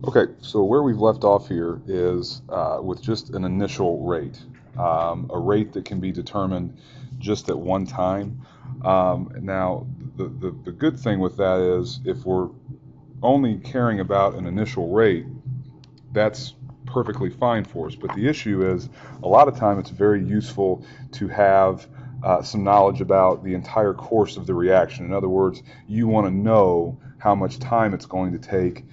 Okay, so where we've left off here is with just an initial rate, a rate that can be determined just at one time. Now, the good thing with that is if we're only caring about an initial rate, that's perfectly fine for us. But the issue is a lot of time it's very useful to have some knowledge about the entire course of the reaction. In other words, you want to know how much time it's going to take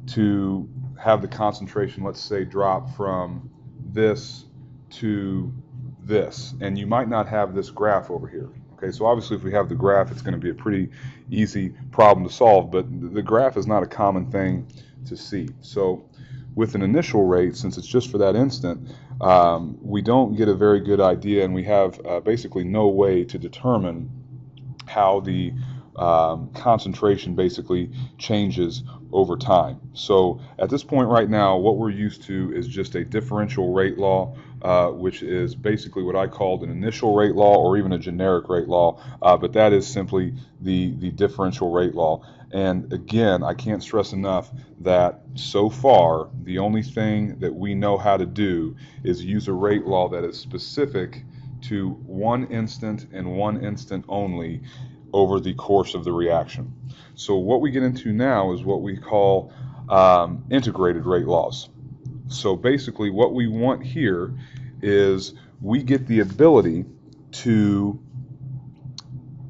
to have the concentration, let's say, drop from this to this. And you might not have this graph over here. Okay, so obviously if we have the graph, it's going to be a pretty easy problem to solve, but the graph is not a common thing to see. So with an initial rate, since it's just for that instant, we don't get a very good idea, and we have basically no way to determine how the concentration basically changes over time. So at this point right now, what we're used to is just a differential rate law, which is basically what I called an initial rate law or even a generic rate law, but that is simply the differential rate law. And again, I can't stress enough that so far, the only thing that we know how to do is use a rate law that is specific to one instant and one instant only over the course of the reaction. So what we get into now is what we call integrated rate laws. So basically what we want here is we get the ability to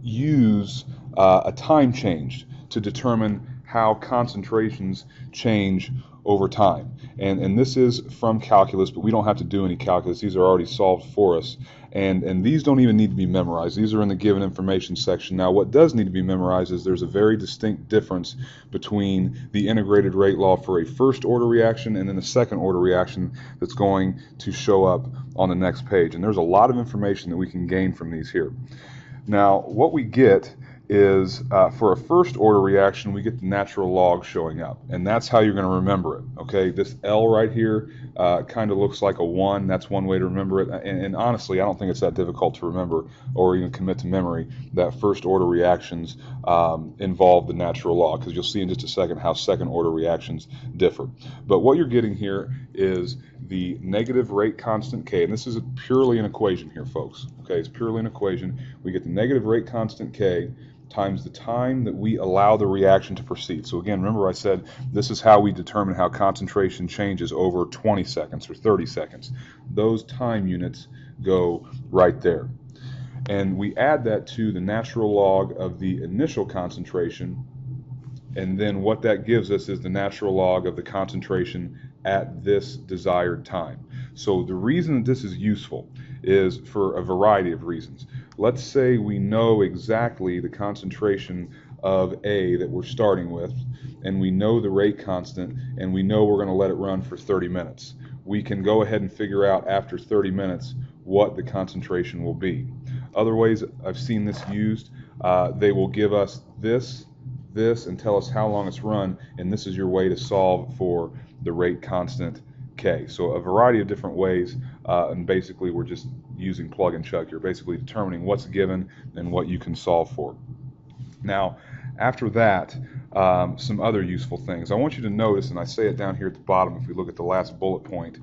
use a time change to determine how concentrations change over time. And this is from calculus, but we don't have to do any calculus. These are already solved for us. And these don't even need to be memorized. These are in the given information section. Now, what does need to be memorized is there's a very distinct difference between the integrated rate law for a first order reaction and then a second order reaction that's going to show up on the next page. And there's a lot of information that we can gain from these here. Now, what we get is for a first order reaction, we get the natural log showing up, and that's how you're going to remember it. Okay, this L right here kind of looks like a 1. That's one way to remember it, and honestly, I don't think it's that difficult to remember or even commit to memory that first order reactions involve the natural log, because you'll see in just a second how second order reactions differ. But what you're getting here is the negative rate constant K, and this is purely an equation here, folks. Okay, it's purely an equation. We get the negative rate constant K times the time that we allow the reaction to proceed. So again, remember I said this is how we determine how concentration changes over 20 seconds or 30 seconds. Those time units go right there. And we add that to the natural log of the initial concentration, and then what that gives us is the natural log of the concentration at this desired time. So the reason that this is useful is for a variety of reasons. Let's say we know exactly the concentration of A that we're starting with, and we know the rate constant, and we know we're going to let it run for 30 minutes. We can go ahead and figure out after 30 minutes what the concentration will be. Other ways I've seen this used, they will give us this, and tell us how long it's run, and this is your way to solve for the rate constant K. So a variety of different ways, and basically we're just using plug and chug. You're basically determining what's given and what you can solve for. Now, after that, some other useful things. I want you to notice, and I say it down here at the bottom if we look at the last bullet point,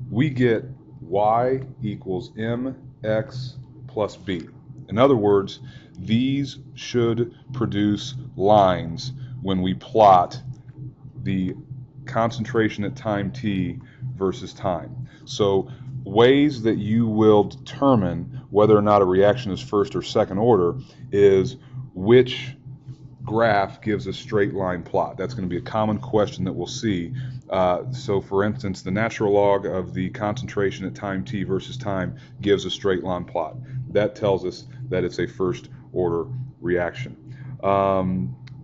we get y equals mx plus b. In other words, these should produce lines when we plot the concentration at time t versus time. So ways that you will determine whether or not a reaction is first or second order is which graph gives a straight line plot. That's going to be a common question that we'll see. So for instance, the natural log of the concentration at time t versus time gives a straight line plot. That tells us that it's a first order reaction.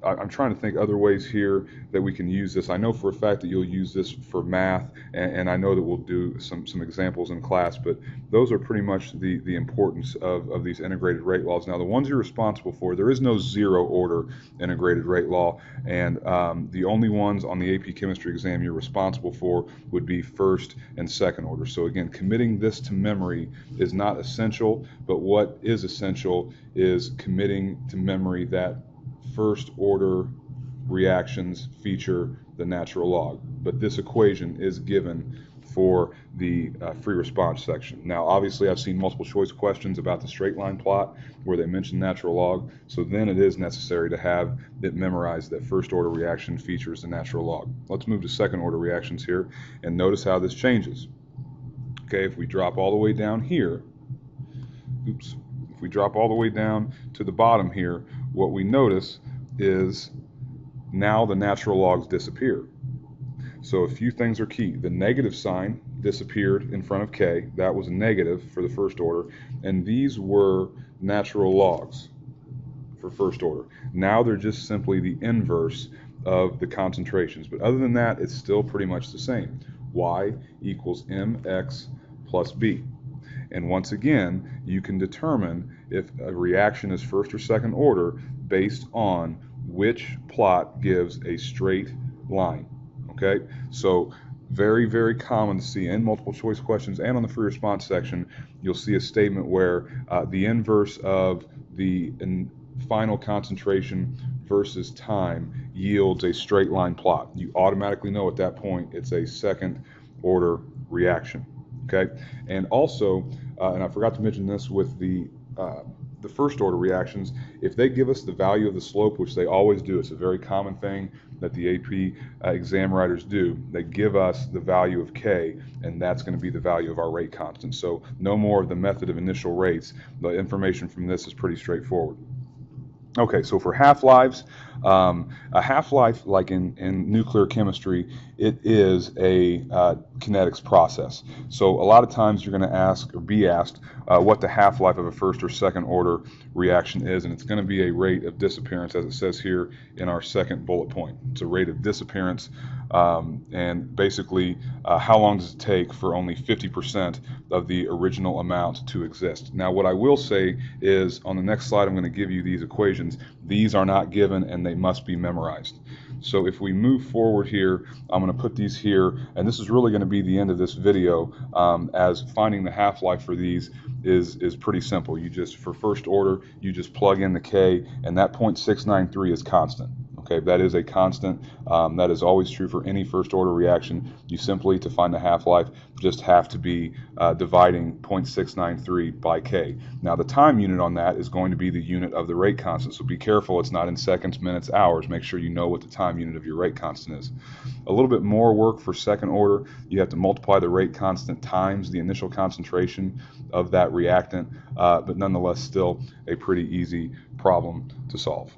I'm trying to think other ways here that we can use this. I know for a fact that you'll use this for math, and I know that we'll do some examples in class, but those are pretty much the importance of these integrated rate laws. Now, the ones you're responsible for, there is no zero order integrated rate law, and the only ones on the AP Chemistry exam you're responsible for would be first and second order. So again, committing this to memory is not essential, but what is essential is committing to memory that first order reactions feature the natural log. But this equation is given for the free response section. Now, obviously, I've seen multiple choice questions about the straight line plot where they mention natural log, so then it is necessary to have it memorized that first order reaction features the natural log. Let's move to second order reactions here and notice how this changes. Okay, if we drop all the way down here, if we drop all the way down to the bottom here, what we notice is now the natural logs disappear. So a few things are key. The negative sign disappeared in front of K. That was a negative for the first order. And these were natural logs for first order. Now they're just simply the inverse of the concentrations. But other than that, it's still pretty much the same. Y equals mx plus b. And once again, you can determine if a reaction is first or second order based on which plot gives a straight line. Okay, so very, very common to see in multiple choice questions and on the free response section, you'll see a statement where the inverse of the final concentration versus time yields a straight line plot. You automatically know at that point it's a second order reaction. Okay, and also, and I forgot to mention this with the first order reactions, if they give us the value of the slope, which they always do, it's a very common thing that the AP exam writers do, they give us the value of K, and that's going to be the value of our rate constant. So no more of the method of initial rates. The information from this is pretty straightforward. Okay, so for half-lives, a half-life, like in nuclear chemistry, it is a kinetics process. So a lot of times you're going to ask or be asked what the half-life of a first or second order reaction is, and it's going to be a rate of disappearance, as it says here in our second bullet point. It's a rate of disappearance, and basically how long does it take for only 50% of the original amount to exist. Now, what I will say is on the next slide I'm going to give you these equations. These are not given and they must be memorized. So if we move forward here, I'm going to put these here, and this is really going to be the end of this video, as finding the half-life for these is pretty simple. You just, for first order, you just plug in the K, and that 0.693 is constant. Okay, that is a constant. That is always true for any first order reaction. You simply, to find the half-life, just have to be dividing 0.693 by K. Now the time unit on that is going to be the unit of the rate constant, so be careful it's not in seconds, minutes, hours. Make sure you know what the time unit of your rate constant is. A little bit more work for second order. You have to multiply the rate constant times the initial concentration of that reactant, but nonetheless still a pretty easy problem to solve.